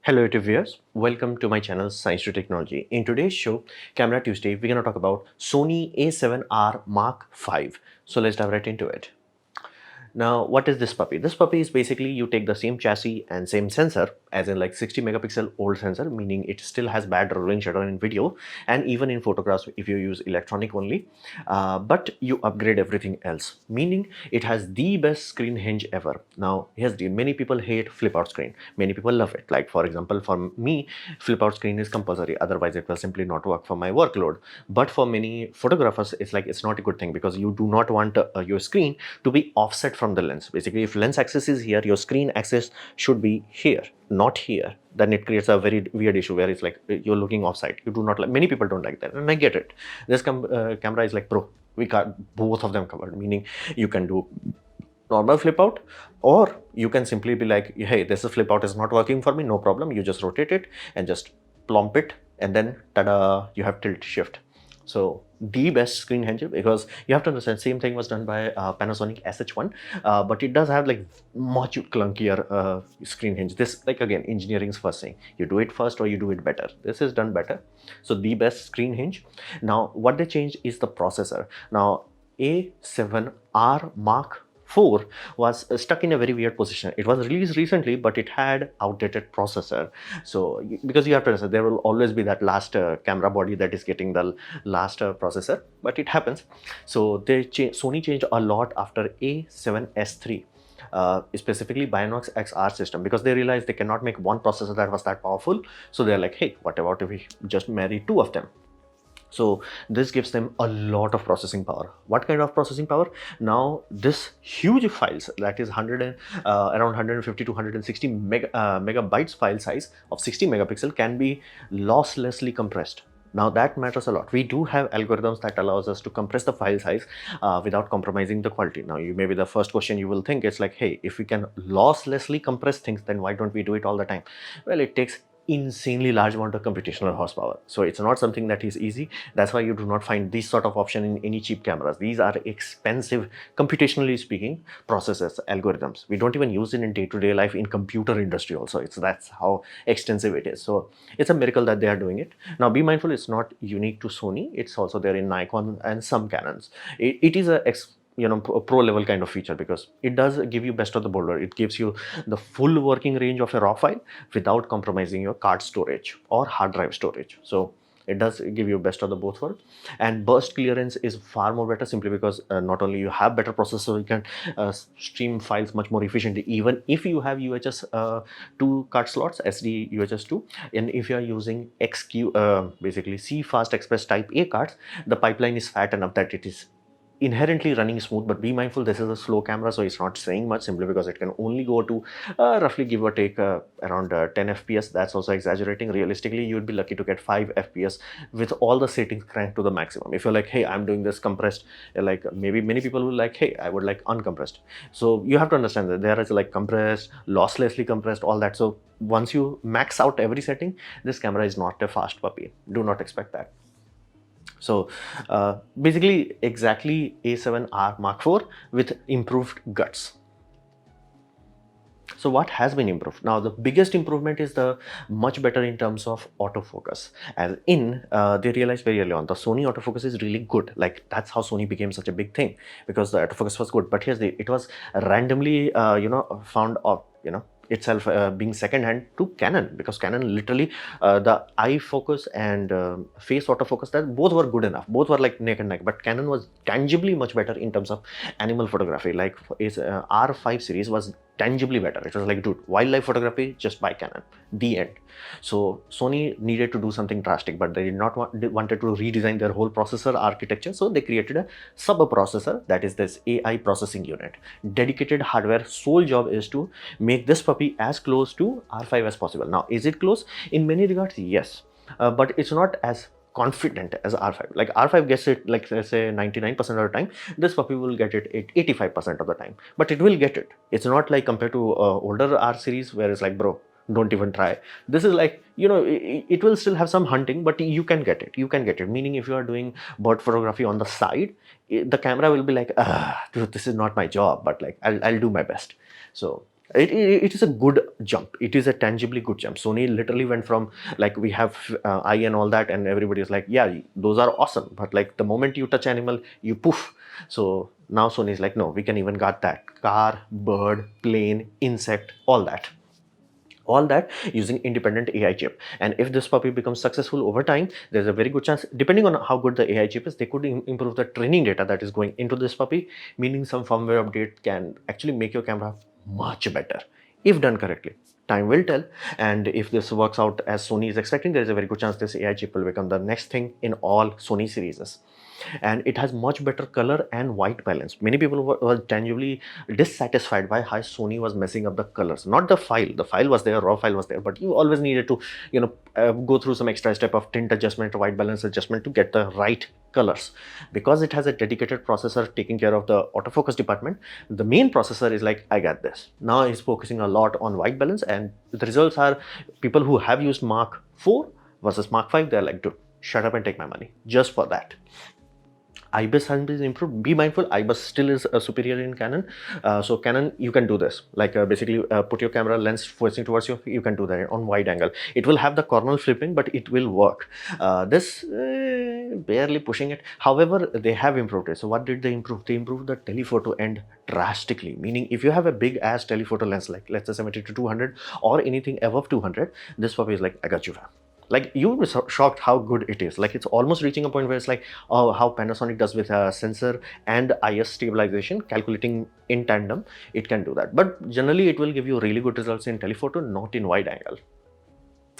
Hello YouTube viewers, welcome to my channel Science to Technology. In today's show, Camera Tuesday, we're going to talk about Sony A7R Mark V. So let's dive right into it. Now, what is this puppy? This puppy is basically you take the same chassis and same sensor, as in like 60 megapixel old sensor, meaning it still has bad rolling shutter in video and even in photographs if you use electronic only, but you upgrade everything else, meaning it has the best screen hinge ever. Now, here's the many people hate flip out screen, many people love it. Like for example, for me, flip out screen is compulsory, otherwise it will simply not work for my workload. But for many photographers, it's like it's not a good thing because you do not want your screen to be offset from the lens. Basically, if lens axis is here, your screen axis should be here, not here. Then it creates a very weird issue where it's like you're looking offside. You do not like, many people don't like that, and I get it. This camera is like, bro, we got both of them covered, meaning you can do normal flip out, or you can simply be like, hey, this flip out is not working for me, no problem, you just rotate it and just plump it, and then tada, you have tilt shift. So the best screen hinge, because you have to understand, same thing was done by Panasonic SH1, but it does have like much clunkier screen hinge. This, like, again, engineering's first thing, you do it first or you do it better. This is done better. So the best screen hinge. Now what they changed is the processor. Now A7R Mark IV was stuck in a very weird position. It was released recently, but it had outdated processor. So because you have to understand, there will always be that last camera body that is getting the last processor, but it happens. So Sony changed a lot after A7S3. Specifically Binox XR system, because they realized they cannot make one processor that was that powerful. So they're like, hey, what about if we just marry two of them? So this gives them a lot of processing power. What kind of processing power? Now this huge files, that is around 150 to 160 megabytes file size of 60 megapixel can be losslessly compressed. Now that matters a lot. We do have algorithms that allows us to compress the file size without compromising the quality. Now, you maybe the first question you will think is like, hey, if we can losslessly compress things, then why don't we do it all the time? Well, it takes insanely large amount of computational horsepower, so it's not something that is easy. That's why you do not find this sort of option in any cheap cameras. These are expensive, computationally speaking, processes, algorithms. We don't even use it in day-to-day life in computer industry also. That's how extensive it is. So it's a miracle that they are doing it. Now be mindful, it's not unique to Sony, it's also there in Nikon and some Canons. It is a pro level kind of feature, because it does give you best of the both world. It gives you the full working range of a raw file without compromising your card storage or hard drive storage. So it does give you best of the both world, and burst clearance is far more better, simply because not only you have better processor, you can stream files much more efficiently, even if you have UHS 2 card slots, SD UHS 2, and if you are using basically C Fast Express Type A cards, the pipeline is fat enough that it is inherently running smooth. But be mindful, this is a slow camera, so it's not saying much, simply because it can only go to roughly, give or take, around 10 fps. That's also exaggerating. Realistically, you'd be lucky to get 5 fps with all the settings cranked to the maximum. If you're like, hey, I'm doing this compressed, like maybe many people will like, hey, I would like uncompressed. So you have to understand that there is like compressed, losslessly compressed, all that. So once you max out every setting, this camera is not a fast puppy. Do not expect that. So basically exactly A7R Mark IV with improved guts. So what has been improved? Now the biggest improvement is the much better in terms of autofocus. As in, they realized very early on, the Sony autofocus is really good. Like that's how Sony became such a big thing, because the autofocus was good. But here's it was randomly found of itself being second hand to Canon, because Canon literally the eye focus and face autofocus, that both were good enough, both were like neck and neck, but Canon was tangibly much better in terms of animal photography. Like its R5 series was tangibly better. It was like, dude, wildlife photography, just buy Canon, the end. So Sony needed to do something drastic, but they did not wanted to redesign their whole processor architecture. So they created a sub processor, that is this AI processing unit, dedicated hardware. Sole job is to make this puppy as close to R5 as possible. Now, is it close? In many regards, yes, but it's not as confident as R5. Like R5 gets it, like let's say 99% of the time, this puppy will get it at 85% of the time, but it will get it. It's not like compared to older R series where it's like, bro, don't even try. This is like, it will still have some hunting, but you can get it. Meaning, if you are doing bird photography on the side, the camera will be like, dude, this is not my job, but like I'll do my best. So It is a good jump. It is a tangibly good jump. Sony literally went from like we have eye and all that, and everybody is like, yeah, those are awesome, but like the moment you touch animal, you poof. So now Sony is like, no, we can even got that car, bird, plane, insect, all that using independent AI chip. And if this puppy becomes successful over time, there's a very good chance, depending on how good the AI chip is, they could improve the training data that is going into this puppy, meaning some firmware update can actually make your camera much better if done correctly. Time will tell, and if this works out as Sony is expecting, there is a very good chance this AI chip will become the next thing in all Sony series. And it has much better color and white balance. Many people were tangibly dissatisfied by how Sony was messing up the colors, not the file. The file was there, raw file was there, but you always needed to, go through some extra step of tint adjustment, white balance adjustment to get the right colors. Because it has a dedicated processor taking care of the autofocus department, the main processor is like, I got this. Now he's focusing a lot on white balance, and the results are people who have used Mark 4 versus Mark 5, they're like, dude, shut up and take my money just for that. IBIS has been improved. Be mindful, IBIS still is superior in Canon. So Canon, you can do this. Like basically put your camera lens facing towards you. You can do that on wide angle. It will have the corner flipping, but it will work. This barely pushing it. However, they have improved it. So what did they improve? They improved the telephoto end drastically. Meaning if you have a big ass telephoto lens, like let's say 70 to 200 or anything above 200, this puppy is like, I got you, fam. Like you will be shocked how good it is. Like it's almost reaching a point where it's like, oh, how Panasonic does with a sensor and IS stabilization, calculating in tandem, it can do that. But generally it will give you really good results in telephoto, not in wide angle.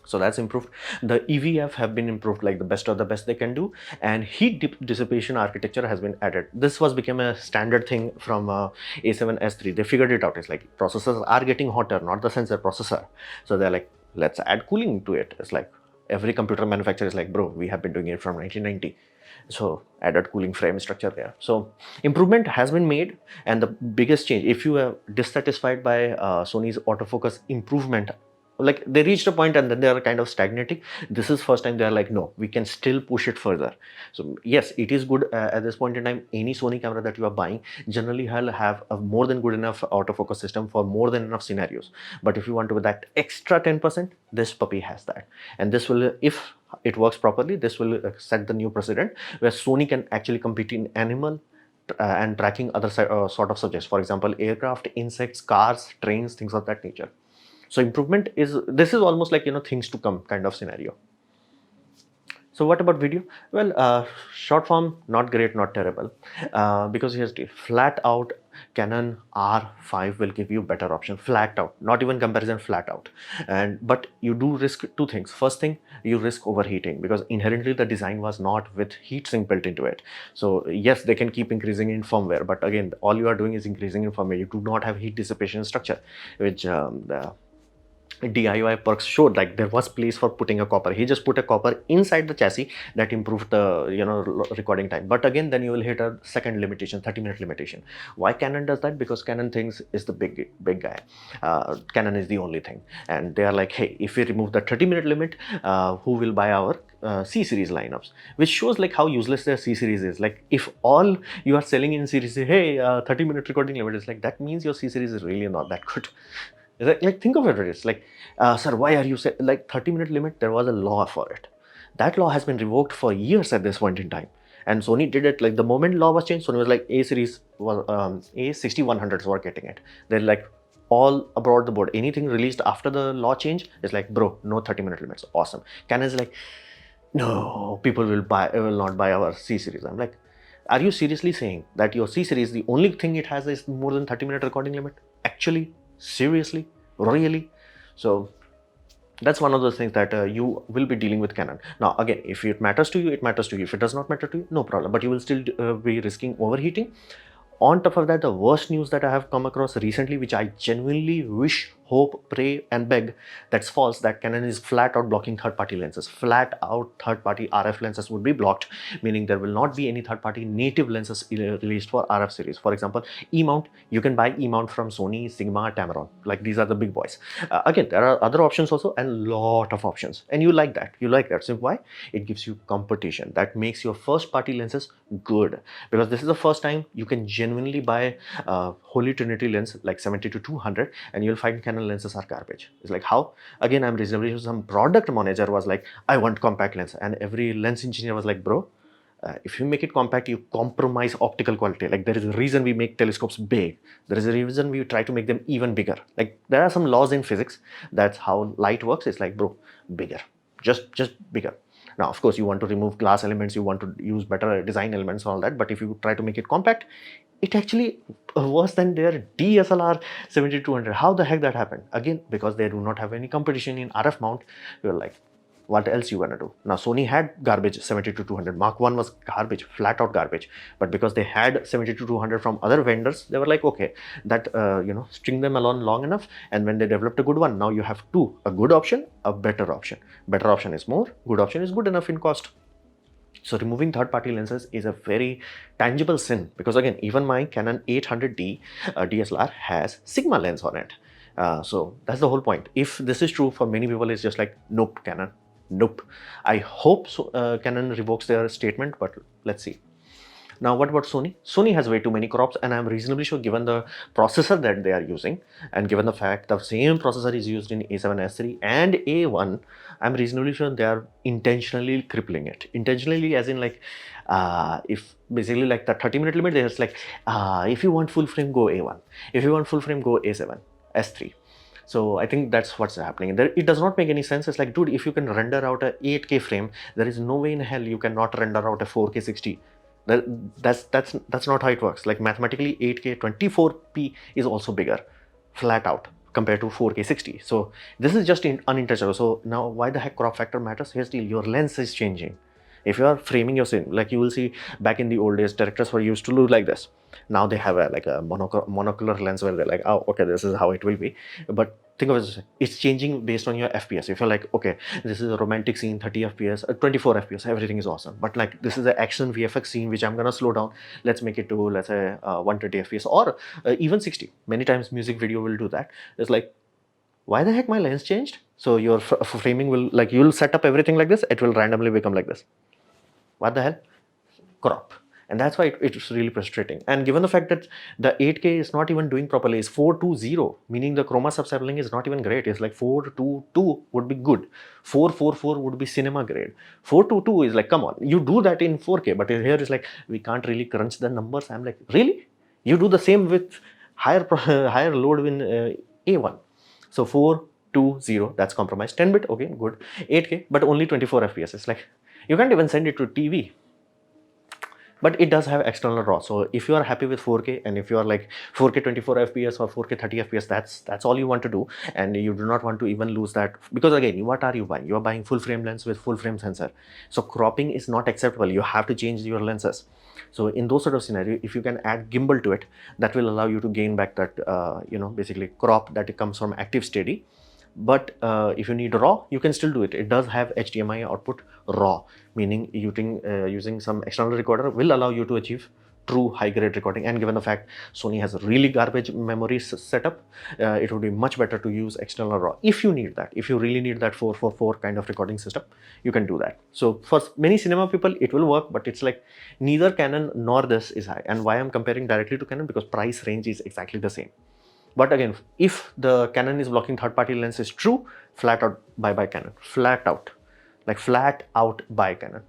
So that's improved. The EVF have been improved, like the best of the best they can do, and heat dissipation architecture has been added. This was become a standard thing from A7S3. They figured it out. It's like processors are getting hotter, not the sensor processor. So they're like, let's add cooling to it. It's like every computer manufacturer is like, bro, we have been doing it from 1990. So added cooling frame structure there. So improvement has been made, and the biggest change, if you are dissatisfied by Sony's autofocus improvement, like they reached a point and then they are kind of stagnating. This is first time they are like, no, we can still push it further. So yes, it is good at this point in time. Any Sony camera that you are buying generally will have a more than good enough autofocus system for more than enough scenarios. But if you want to with that extra 10%, this puppy has that. And this will, if it works properly, this will set the new precedent where Sony can actually compete in animal and tracking other sort of subjects. For example, aircraft, insects, cars, trains, things of that nature. So improvement is, this is almost like, things to come kind of scenario. So what about video? Well, short form, not great, not terrible, because here's the flat out Canon R5 will give you better option, flat out, not even comparison, flat out. But you do risk two things. First thing, you risk overheating because inherently the design was not with heatsink built into it. So yes, they can keep increasing in firmware, but again, all you are doing is increasing in firmware. You do not have heat dissipation structure, which the DIY perks showed. Like there was place for putting a copper. He just put a copper inside the chassis that improved the recording time. But again, then you will hit a second limitation, 30-minute limitation. Why Canon does that? Because Canon thinks is the big guy. Canon is the only thing, and they are like, hey, if we remove the 30-minute limit, who will buy our C series lineups? Which shows like how useless their C series is. Like if all you are selling in series, hey, 30-minute recording limit is like, that means your C series is really not that good. Like think of it, it's like, sir, why are you like 30-minute limit? There was a law for it. That law has been revoked for years at this point in time. And Sony did it, like the moment law was changed, Sony was like, A series was A6100s were getting it. They're like all abroad the board. Anything released after the law change is like, bro, no 30-minute limits. Awesome. Canon is like, no, people will not buy our C series. I'm like, are you seriously saying that your C series, the only thing it has is more than 30-minute recording limit? Actually? Seriously? Really? So that's one of those things that you will be dealing with Canon. Now again, if it matters to you, it matters to you. If it does not matter to you, no problem, but you will still be risking overheating. On top of that, the worst news that I have come across recently, which I genuinely wish hope, pray and beg that's false that Canon is flat out blocking third-party lenses. Flat out third-party RF lenses would be blocked, meaning there will not be any third-party native lenses released for RF series. For example, E-mount, you can buy E-mount from Sony, Sigma, Tamron. Like these are the big boys. Again, there are other options also and lot of options, and you like that. You like that. So why? It gives you competition. That makes your first-party lenses good, because this is the first time you can genuinely buy Holy Trinity lens like 70 to 200 and you'll find Canon lenses are garbage. It's like, how? Again, I'm reasonably sure some product manager was like, I want compact lens, and every lens engineer was like, bro, if you make it compact, you compromise optical quality. Like there is a reason we make telescopes big. There is a reason we try to make them even bigger. Like there are some laws in physics. That's how light works. It's like, bro, bigger, just bigger. Now, of course, you want to remove glass elements, you want to use better design elements, all that. But if you try to make it compact, it actually worse than their DSLR 7200. How the heck that happened? Again, because they do not have any competition in RF mount. You're like, what else you gonna do? Now, Sony had garbage 70-200. Mark 1 was garbage, flat out garbage. But because they had 70-200 from other vendors, they were like, okay, that string them along long enough. And when they developed a good one, now you have two: a good option, a better option. Better option is more. Good option is good enough in cost. So removing third-party lenses is a very tangible sin, because again, even my Canon 800D DSLR has Sigma lens on it. So that's the whole point. If this is true for many people, it's just like, nope, Canon, nope. I hope Canon revokes their statement, but let's see. Now, what about Sony? Sony has way too many crops, and I'm reasonably sure, given the processor that they are using, and given the fact the same processor is used in A7S3 and A1, I'm reasonably sure they are intentionally crippling it. Intentionally, as in like, if basically like the 30-minute limit, there's like, if you want full frame, go A1. If you want full frame, go A7, S3. So I think that's what's happening. It does not make any sense. It's like, dude, if you can render out a 8K frame, there is no way in hell you cannot render out a 4K 60. That's not how it works. Like mathematically, 8K 24p is also bigger, flat out, compared to 4K 60. So this is just unintentional. So now why the heck crop factor matters? Here's the deal: your lens is changing. If you are framing your scene, like you will see back in the old days, directors were used to look like this. Now they have a monocular lens where they're like, oh, okay, this is how it will be. But think of it, it's changing based on your FPS. If you're like, okay, this is a romantic scene, 30 FPS, 24 FPS, everything is awesome. But like, this is an action VFX scene, which I'm gonna slow down. Let's make it to, let's say, 120 FPS or even 60. Many times music video will do that. It's like, why the heck my lens changed? So your framing will, like, you'll set up everything like this, it will randomly become like this. What the hell? Crop. And that's why it's really frustrating. And given the fact that the 8K is not even doing properly, it's 420, meaning the chroma subsampling is not even great. It's like 422 would be good. 444 would be cinema grade. 422 is like, come on, you do that in 4K, but here it's like, we can't really crunch the numbers. I'm like, really? You do the same with higher load in A1. So 420, that's compromised. 10-bit, okay, good. 8K, but only 24 FPS. It's like, you can't even send it to TV. But it does have external RAW. So if you are happy with 4K, and if you are like 4K 24 FPS or 4K 30 FPS, that's all you want to do, and you do not want to even lose that, because again, what are you buying? You are buying full frame lens with full frame sensor. So cropping is not acceptable. You have to change your lenses. So in those sort of scenario, if you can add gimbal to it, that will allow you to gain back that basically crop that it comes from active steady. But if you need RAW, you can still do it. It does have HDMI output RAW, meaning using some external recorder will allow you to achieve true high-grade recording. And given the fact Sony has a really garbage memory setup, it would be much better to use external RAW if you need that. If you really need that 444 kind of recording system, you can do that. So for many cinema people, it will work, but it's like neither Canon nor this is high. And why I'm comparing directly to Canon? Because price range is exactly the same. But again, if the Canon is blocking third-party lens is true, flat out bye-bye Canon. Flat out. Like flat out buy Canon.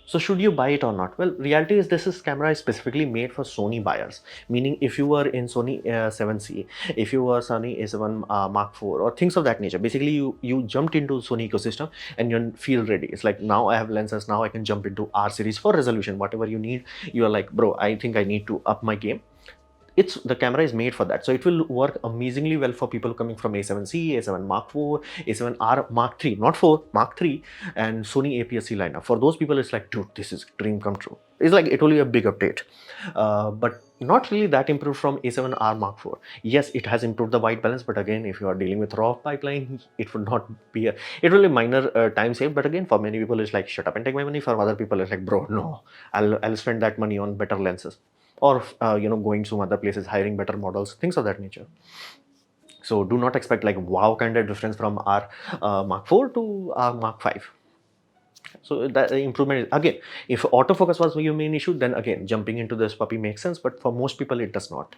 So should you buy it or not? Well, reality is this camera is specifically made for Sony buyers. Meaning if you were in Sony A7C, if you were Sony A7 Mark IV or things of that nature, basically you jumped into Sony ecosystem and you feel ready. It's like, now I have lenses, now I can jump into R series for resolution. Whatever you need, you are like, bro, I think I need to up my game. the camera is made for that, so it will work amazingly well for people coming from A7C, A7 Mark IV, A7R Mark III, not 4, Mark III, and Sony APS-C lineup. For those people, it's like, dude, this is dream come true. It's like it only a big update, but not really that improved from A7R Mark IV. Yes, it has improved the white balance, but again, if you are dealing with raw pipeline, it would not be it will be minor time save. But again, for many people, it's like, shut up and take my money. For other people, it's like, bro, no, I'll spend that money on better lenses, or going to some other places, hiring better models, things of that nature. So do not expect like wow kind of difference from our Mark IV to our Mark V. So that improvement is, again, if autofocus was your main issue, then again jumping into this puppy makes sense, but for most people it does not.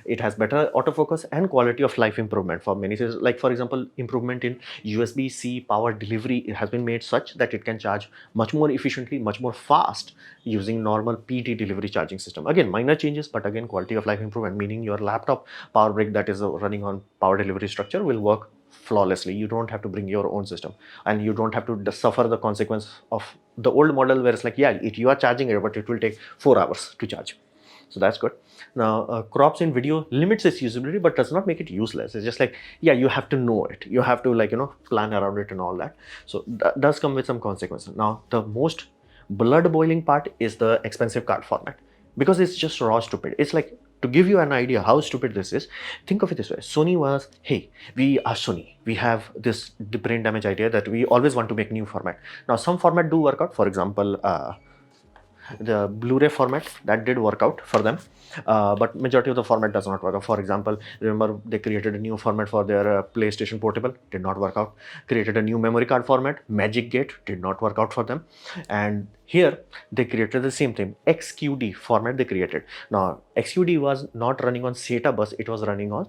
It has better autofocus and quality of life improvement for many. Like for example, improvement in USB-C power delivery, it has been made such that it can charge much more efficiently, much more fast using normal PT delivery charging system. Again, minor changes, but again, quality of life improvement, meaning your laptop power brick that is running on power delivery structure will work flawlessly. You don't have to bring your own system, and you don't have to suffer the consequence of the old model where it's like, yeah, you are charging it, but it will take 4 hours to charge. So that's good. Now, crops in video limits its usability, but does not make it useless. It's just like, yeah, you have to know it. You have to plan around it and all that. So that does come with some consequences. Now, the most blood boiling part is the expensive card format, because it's just raw stupid. It's like, to give you an idea how stupid this is, think of it this way. Sony was, hey, we are Sony. We have this brain damage idea that we always want to make new format. Now, some format do work out. For example, the Blu-ray format, that did work out for them, but majority of the format does not work out. For example, remember they created a new format for their PlayStation Portable, did not work out. Created a new memory card format, Magic Gate, did not work out for them. And here they created the same thing, XQD format they created. Now XQD was not running on SATA bus, it was running on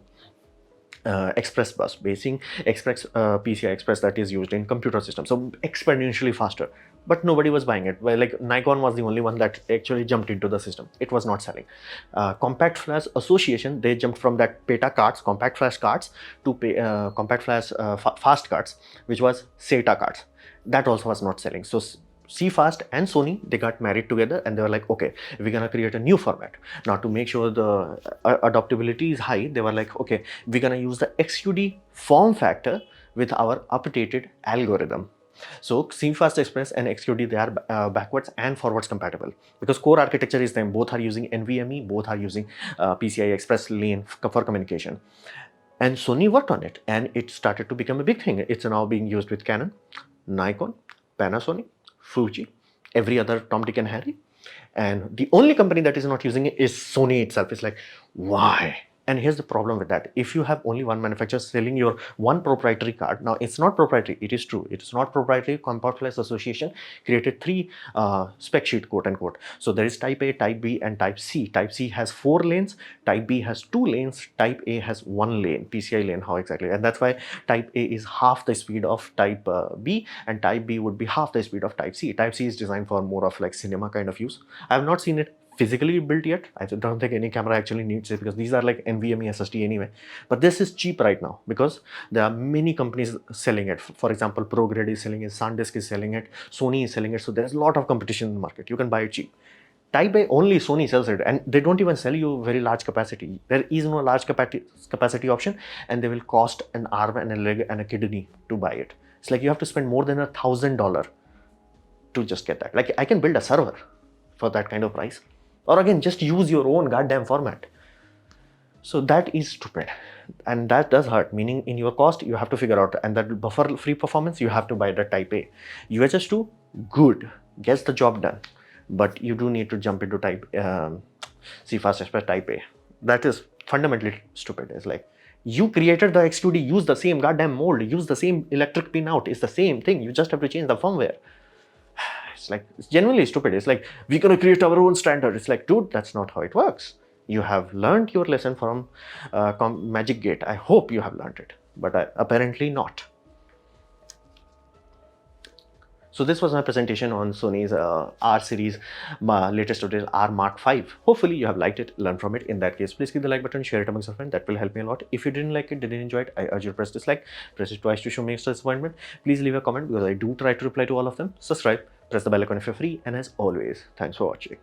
Express bus, basing Express PCI Express that is used in computer systems, so exponentially faster. But nobody was buying it. Well, like Nikon was the only one that actually jumped into the system. It was not selling. Compact Flash Association, they jumped from that PETA cards, compact flash cards, to compact flash fast cards, which was SATA cards. That also was not selling. So CFast and Sony, they got married together and they were like, okay, we're gonna create a new format. Now, to make sure the adoptability is high, they were like, okay, we're gonna use the XQD form factor with our updated algorithm. So CFast Express and XQD, they are backwards and forwards compatible, because core architecture is them. Both are using NVMe, both are using PCI Express lane for communication. And Sony worked on it and it started to become a big thing. It's now being used with Canon, Nikon, Panasonic, Fuji, every other Tom, Dick and Harry. And the only company that is not using it is Sony itself. It's like, why? And here's the problem with that. If you have only one manufacturer selling your one proprietary card, now it's not proprietary, it is true, it is not proprietary. Compact Flash Association created 3 spec sheet, quote unquote. So there is Type A, Type B and Type C. Type C has 4 lanes, Type B has 2 lanes, Type A has 1 lane, PCI lane, how exactly. And that's why Type A is half the speed of Type B, and Type B would be half the speed of Type C. Type C is designed for more of like cinema kind of use. I have not seen it physically built yet. I don't think any camera actually needs it, because these are like NVMe SSD anyway. But this is cheap right now because there are many companies selling it. For example, ProGrid is selling it, SanDisk is selling it, Sony is selling it. So there's a lot of competition in the market. You can buy it cheap. Type A, only Sony sells it, and they don't even sell you very large capacity. There is no large capacity option, and they will cost an arm and a leg and a kidney to buy it. It's like you have to spend more than $1,000 to just get that. Like, I can build a server for that kind of price. Or again, just use your own goddamn format. So that is stupid, and that does hurt, meaning in your cost you have to figure out, and that buffer free performance, you have to buy the Type A. UHS 2, good, gets the job done, but you do need to jump into CFast Express Type A. That is fundamentally stupid. It's like, you created the XQD, use the same goddamn mold, use the same electric pin out, it's the same thing, you just have to change the firmware. It's like, it's genuinely stupid. It's like, we're gonna create our own standard. It's like, dude, that's not how it works. You have learned your lesson from Magic Gate. I hope you have learned it, but apparently not. So this was my presentation on Sony's R series, latest update, R Mark V. Hopefully you have liked it, learned from it. In that case, please click the like button, share it amongst your friends. That will help me a lot. If you didn't like it, didn't enjoy it, I urge you to press dislike. Press it twice to show me extra disappointment. Please leave a comment, because I do try to reply to all of them. Subscribe, press the bell icon if you're free. And as always, thanks for watching.